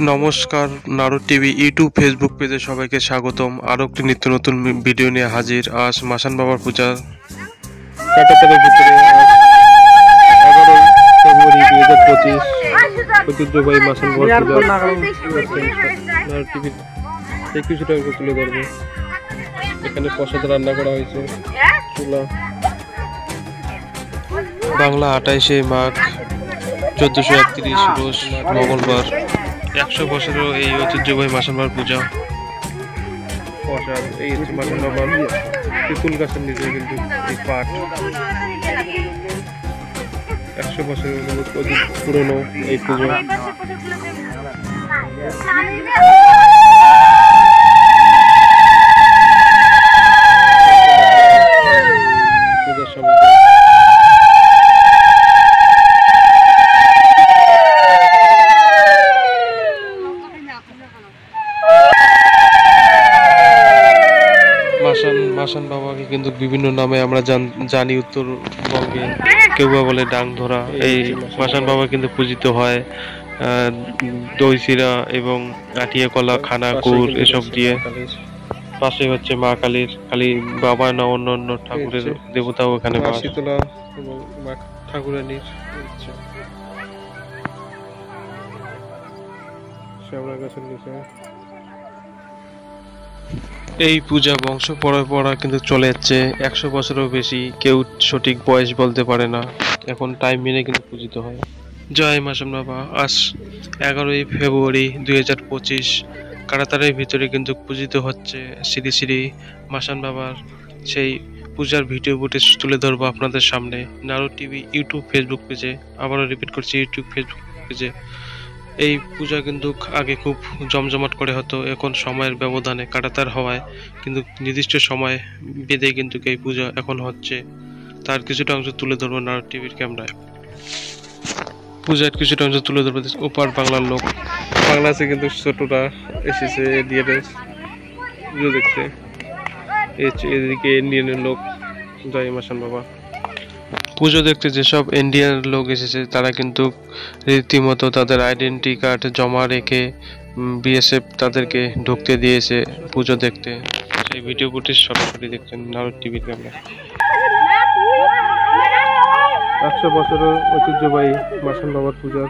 নমস্কার, Narad TV YouTube Facebook পেজে সবাইকে স্বাগতম। আরও একটি নিত্য নতুন ভিডিও নিয়ে হাজির। আজ মাসান বাবার পূজা কাটাতারের ভিতরে 11ই ফেব্রুয়ারি 2025 ঐতিহ্যবাহী মাসান বাবার পূজা নারদ টিভির এই কিছুটা তুলে ধরবে। এখানে প্রসাদ রান্না করা হয়েছে চুলা। বাংলা 28শে মাঘ 1431 রোজ মঙ্গলবার। 100 বছরেরও এই ঐতিহ্যবাহী মাসান বাবার পূজা। প্রসাদ এই হচ্ছে মাসান বাবার তেঁতুল গাছের নিচে কিন্তু এই পাট 100 বছরের অধিক পুরনো এই পুজো। মাসান বাবাকে কিন্তু বিভিন্ন নামে আমরা জানি উত্তরবঙ্গে। কেউ বা বলে ডাং ধরা। এই মাসান বাবা কিন্তু পূজিত হয় দই চিরা এবং আটিয়া কলা, খানা, গুড় এসব দিয়ে। পাশে হচ্ছে মা কালীর, কালী বাবা না অন্য অন্য ঠাকুরের দেবতাও এখানে শীতলা এবং মা ঠাকুরানীর শ্যামলা গাছের নিচে। এই পূজা বংশ পরম্পরা কিন্তু চলে যাচ্ছে 100 বছরেরও বেশি। কেউ সঠিক বয়স বলতে পারে না, এখন টাইম মেনে কিন্তু পূজিত হয়। জয় মাসান বাবা। আজ 11ই ফেব্রুয়ারি 2025 কাটাতারের ভিতরে কিন্তু পূজিত হচ্ছে শ্রী শ্রী মাসান বাবার সেই পূজার ভিডিও ফুটেজ তুলে ধরবো আপনাদের সামনে নারদ টিভি ইউটিউব ফেসবুক পেজে। আবারও রিপিট করছি, ইউটিউব ফেসবুক পেজে। এই পূজা কিন্তু আগে খুব জমজমাট করে হতো, এখন সময়ের ব্যবধানে কাটাতার হওয়ায় কিন্তু নির্দিষ্ট সময় বেঁধে কিন্তু এই পূজা এখন হচ্ছে। তার কিছুটা অংশ তুলে ধরবো নারদ টিভির ক্যামেরায়। পূজার কিছুটা অংশ তুলে ধরবো। ওপার বাংলার লোক, বাংলাদেশে কিন্তু ছোটরা এসেছে ইন্ডিয়ানের পুজো দেখতে। এদিকে ইন্ডিয়ানের লোক জয় মাসান বাবা। পুজো দেখতে যেসব ইন্ডিয়ান লোক এসেছে তারা কিন্তু রীতিমতো তাদের আইডেন্টি কার্ড জমা রেখে বিএসএফ তাদেরকে ঢুকতে দিয়েছে পুজো দেখতে। সেই ভিডিও ফুটেজ সরাসরি দেখছেন নারদ টিভির ক্যামেরা। 100 বছরের ঐতিহ্যবাহী মাসান বাবার পূজার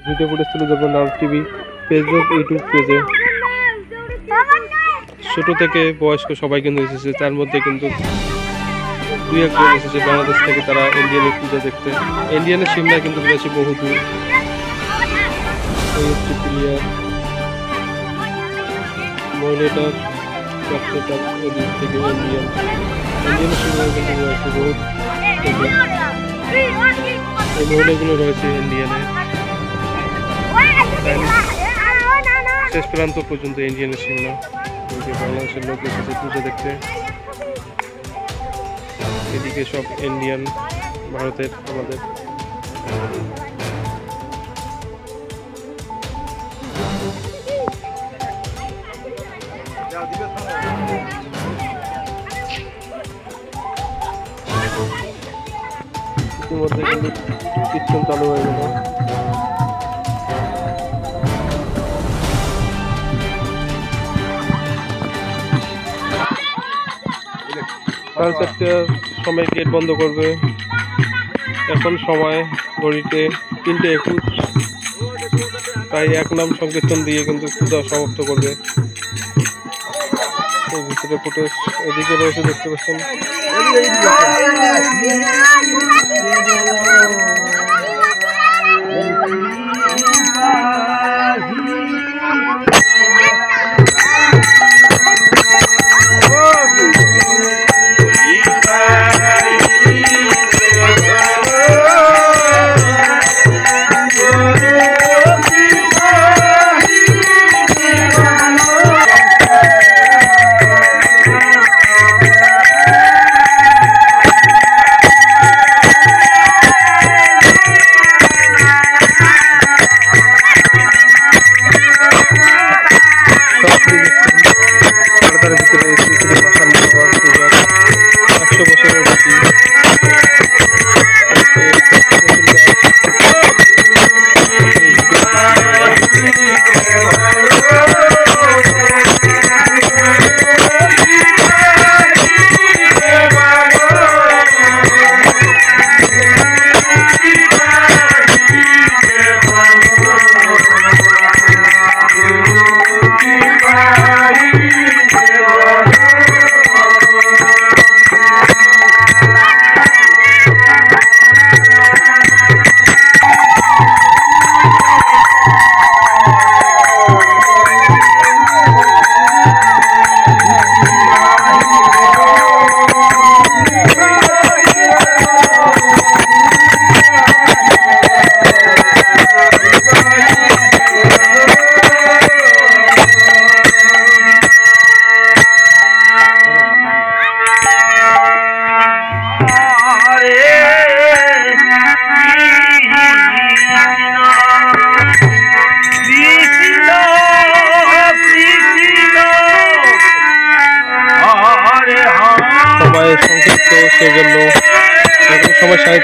ভিডিও ফুটেজ তুলে ধরবেন নারদ টিভি ফেসবুক ইউটিউব পেজে। ছোট থেকে বয়স্ক সবাই কিন্তু এসেছে, তার মধ্যে কিন্তু 2-1 জন এসেছে বাংলাদেশ থেকে। তারা ইন্ডিয়ানের পূজা দেখতে। ইন্ডিয়ানের সিমলা কিন্তু রয়েছে বহু দূর। এই হচ্ছে প্লেয়ার মহিলাটার বাচ্চাটার ওদিক থেকে ইন্ডিয়ানের সিমলা কিন্তু রয়েছে বহু। এই মহিলাগুলো রয়েছে ইন্ডিয়ানে শেষ প্রান্ত পর্যন্ত ইন্ডিয়ানের সিমলা। বাংলাদেশের লোক এসেছে পূজা দেখতে। এদিকে সব ইন্ডিয়ান, ভারতের আমাদের। ইতিমধ্যে কিন্তু কীর্তন চালু হয়ে গেল। সাড়ে 4টার সময় গেট বন্ধ করবে। এখন সময় ঘড়িতে 3:21, তাই 1 নাম সংকীর্তন দিয়ে কিন্তু পূজা সমাপ্ত করবে। ভিতরে ফুটেজ এদিকে রয়েছে, দেখতে পাচ্ছেন।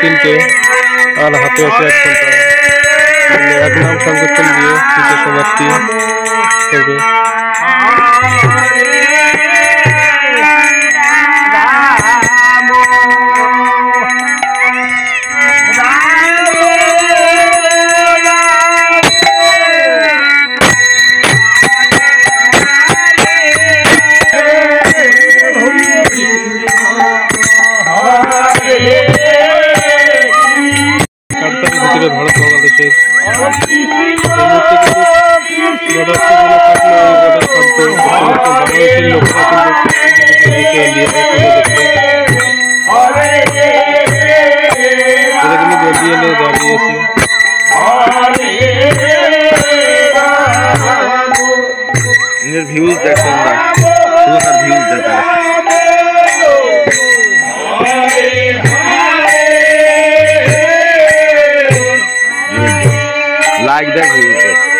তিনটে আর হাতে আছে 1 ঘন্টা। এক নাম সংকীর্তন দিয়ে পূজা সমাপ্তি হবে। ভারত বাংলাদেশের বাংলাদেশের লোকরা দাঁড়িয়েছে। ভিউজ দেখছেন না, ভিউজ দেখা like that video.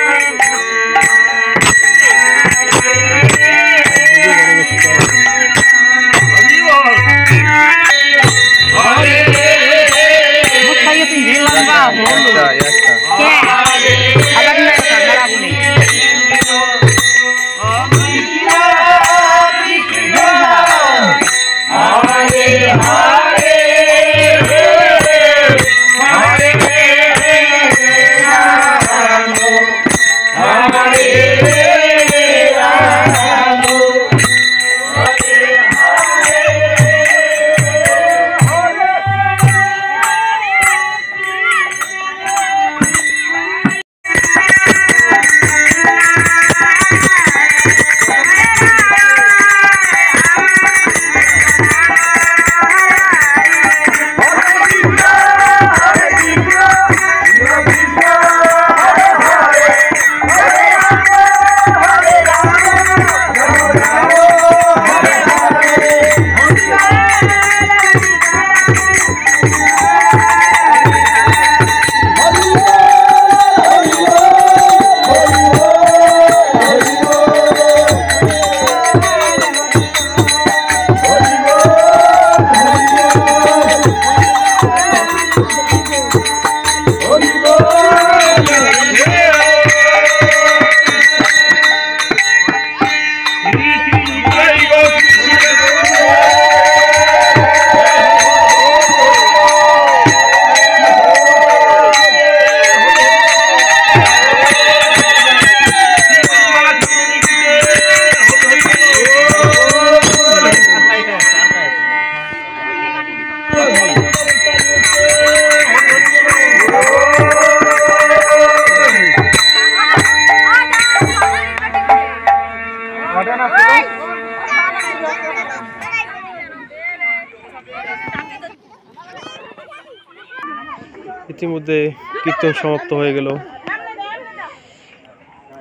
ইতিমধ্যে কীর্তন সমাপ্ত হয়ে গেল।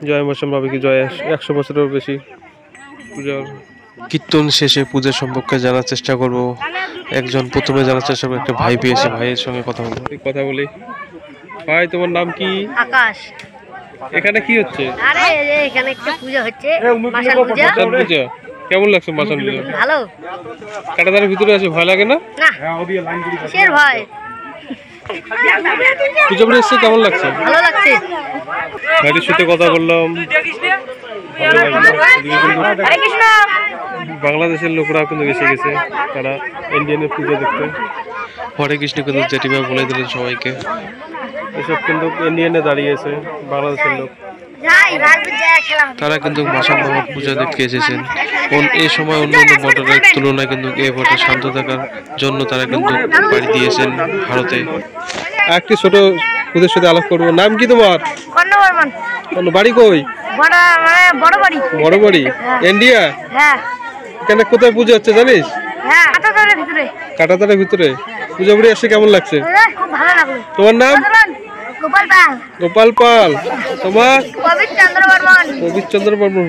জয় মা সম্ভাবী কি জয়। 100 বছরেরও বেশি পূজার কীর্তন শেষে পূজা সম্পর্কে জানার চেষ্টা করব। প্রথমে জানার চেষ্টা করবো, একটা ভাই পেয়েছে, ভাইয়ের সঙ্গে কথা বলি। ভাই, তোমার নাম কি? আকাশ। এখানে কি হচ্ছে? আরে এখানে একটা পূজা হচ্ছে, মাসান পূজা। কেমন লাগছে মাসান পূজা? ভালো। কাটাতারের ভিতরে আছে, ভয় লাগে না? না, কিসের ভয়? পূজা পড়ে এসছে, কেমন লাগছে? ভালো লাগছে। ভাইয়ের সাথে কথা বললাম। বাংলাদেশের লোকরা কিন্তু এসে গেছে, তারা ইন্ডিয়ানের পুজো দেখতে। হরে কৃষ্ণ কিন্তু জেঠিমা বলে দিলেন সবাইকে। এসব কিন্তু ইন্ডিয়ানে দাঁড়িয়েছে বাংলাদেশের লোক, তারা কিন্তু মাসান বাবা পূজা দেখতে এসেছেন। এই সময় অন্যান্য বর্ডারের তুলনায় কিন্তু এই বর্ডার শান্ত থাকার জন্য তারা কিন্তু বাড়ি দিয়েছেন ভারতে। একটি ছোট ওদের সাথে আলাপ করবো। নাম কি তোমার? বাড়ি কই? বড় বাড়ি ইন্ডিয়া। এখানে কোথায় পুজো হচ্ছে জানিস? কাটাতারের ভিতরে পূজা পড়ে এসে কেমন লাগছে? তোমার নাম? গোপাল পাল। তোমার? পবিত্র চন্দ্র বর্মন।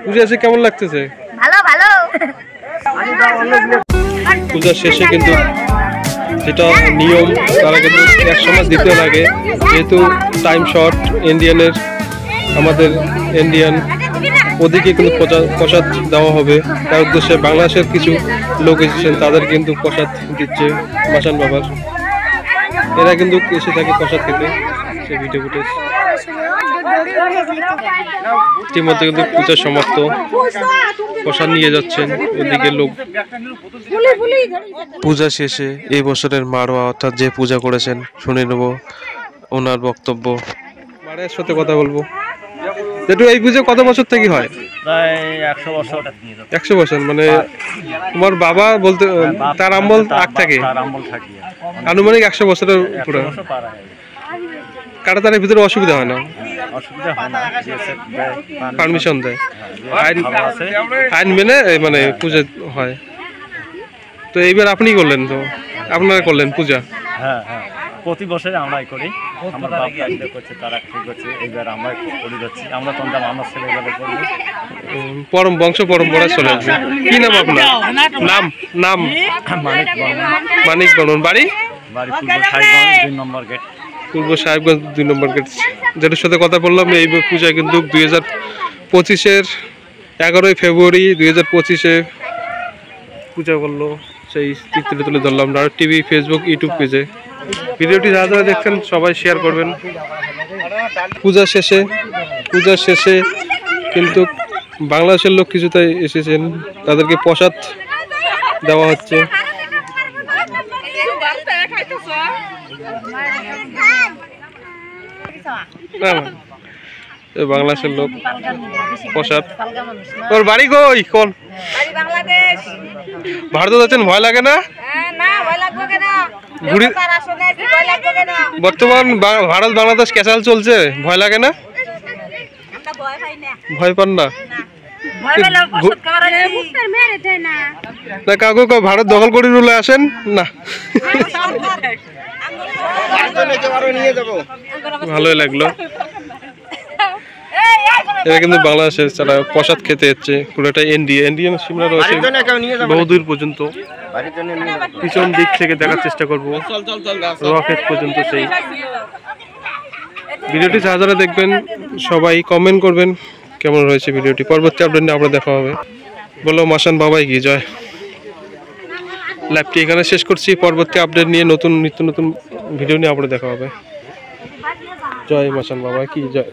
পূজা এসে কেমন লাগতেছে? পূজা শেষে কিন্তু যেটা নিয়ম, তারা কিন্তু এক সময় দিতে লাগে, যেহেতু টাইম শর্ট। আমাদের ইন্ডিয়ান ওদিকে কিন্তু প্রসাদ দেওয়া হবে, তার উদ্দেশ্যে বাংলাদেশের কিছু লোক এসেছেন, তাদের কিন্তু প্রসাদ দিচ্ছে মাসান বাবার। এরা কিন্তু এসে থাকে প্রসাদ খেতে, সেই ভিডিও ফুটেজ। ইতিমধ্যে কিন্তু পূজা সমাপ্ত, প্রসাদ নিয়ে যাচ্ছেন ওদিকে লোক। পূজা শেষে এই বছরের মারোয়া অর্থাৎ যে পূজা করেছেন শুনে নেব ওনার বক্তব্য। মারের সাথে কথা বলবো। যেটু এই পুজো কত বছর থেকে হয়? প্রায় 100 বছর। 100 বছর মানে তোমার বাবা বলতে তার আমল আগ থাকে, আনুমানিক 100 বছরের পুরো। কাটাতারের ভিতরে অসুবিধা হয় না? পারমিশন দেয়, আইন মেনে মানে পূজা হয়। তো এইবার আপনি করলেন, তো আপনারা করলেন পূজা? হ্যাঁ হ্যাঁ, প্রতি বছরে আমরাই করি। আমার বাবা একবার করছে, তারা ঠিক করছে, এইবার আমরা করে যাচ্ছি। আমরা তোমরা আমার ছেলেবেলা করি, পরম বংশ পরম্পরা চলে আসবে। কি নাম আপনার? নাম নাম মানিক বর্মন। বাড়ি? বাড়ি পূর্ব সাহেবগঞ্জ 2 নম্বর গেট। পূর্ব সাহেবগঞ্জ 2 নম্বর গেট। যেটার সাথে কথা বললাম, এই পূজা কিন্তু 2025-এর 11ই ফেব্রুয়ারি 2025-এ পূজা করলো। সেই চিত্র তুলে ধরলাম নারদ টিভি ফেসবুক ইউটিউব পেজে। ভিডিওটি যারা যারা দেখছেন সবাই শেয়ার করবেন। পূজা শেষে কিন্তু বাংলাদেশের লোক কিছুটাই এসেছেন, তাদেরকে প্রসাদ দেওয়া হচ্ছে। বাংলাদেশের লোক প্রসাদ। তোর বাড়ি কই? কোন ভারত আছেন? ভয় লাগে না? বর্তমান ভারত বাংলাদেশ ক্যাচাল চলছে, ভয় লাগে না? ভয় পান না? না কাকু ভারত দখল করে রুলে আসেন না? ভালোই লাগলো। এরা কিন্তু বাংলাদেশের যারা প্রসাদ খেতে এসছে, পুরোটা ইন্ডিয়ান সিমরা রয়েছে বহুদূর পর্যন্ত। পিছন দিক থেকে দেখার চেষ্টা করবো রকেট পর্যন্ত। সেই ভিডিওটি যারা যারা দেখবেন সবাই কমেন্ট করবেন কেমন রয়েছে ভিডিওটি। পরবর্তী আপডেট নিয়ে আমরা দেখা হবে। বলো মাসান বাবাই কি জয়। লাইভটি এখানে শেষ করছি। পরবর্তী আপডেট নিয়ে নিত্য নতুন ভিডিও নিয়ে আমরা দেখা হবে। জয় মাসান বাবাই কি জয়।